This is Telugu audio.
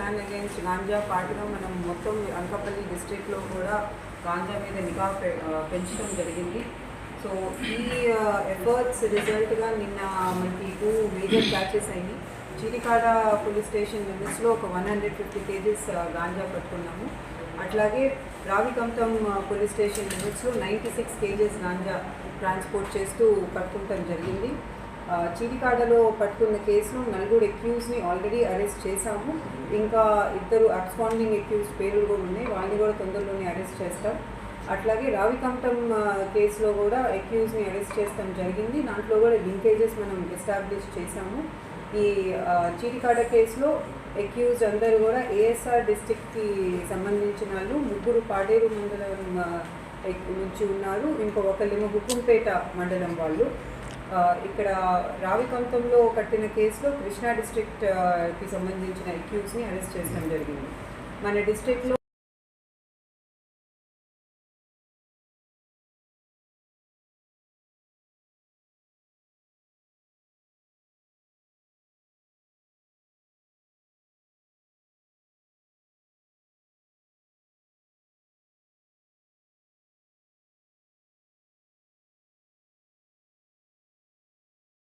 బ్యాన్ అగైన్స్ గాంజా పాటుగా మనం మొత్తం అనకాపల్లి డిస్ట్రిక్ట్లో కూడా గాంజా మీద నిఘా పెంచడం జరిగింది. సో ఈ ఎఫర్ట్స్ రిజల్ట్గా నిన్న మనకి 2 మేజర్ క్యాచెస్ అయినాయి. చీరికాడ పోలీస్ స్టేషన్ లిమిట్స్లో ఒక 150 kgs గాంజా పట్టుకున్నాము. అట్లాగే రావికంఠం పోలీస్ స్టేషన్ లిమిట్స్లో 96 kgs గాంజా ట్రాన్స్పోర్ట్ చేస్తూ పట్టుకుంటాం జరిగింది. చీరికాడలో పట్టుకున్న కేసులో 4 అక్యూజ్ని ఆల్రెడీ అరెస్ట్ చేశాము. ఇంకా 2 అబ్స్కాండింగ్ అక్యూజ్ పేర్లు కూడా ఉన్నాయి, వాళ్ళని కూడా తొందరలోనే అరెస్ట్ చేస్తాం. అట్లాగే రావికంఠం కేసులో కూడా అక్యూజ్ని అరెస్ట్ చేస్తాం జరిగింది. దాంట్లో కూడా లింకేజెస్ మనం ఎస్టాబ్లిష్ చేశాము. ఈ చీరికాడ కేసులో అక్యూజ్ అందరూ కూడా ఏఎస్ఆర్ డిస్టిక్కి సంబంధించిన వాళ్ళు, 3 పాడేరు మండలం నుంచి ఉన్నారు, ఒకళ్ళేమో హుకుంపేట మండలం వాళ్ళు. ఇక్కడ రావికంఠంలో కట్టిన కేసులో కృష్ణా డిస్ట్రిక్ట్కి సంబంధించిన అక్యూజ్ని అరెస్ట్ చేయడం జరిగింది. మన డిస్ట్రిక్ట్లో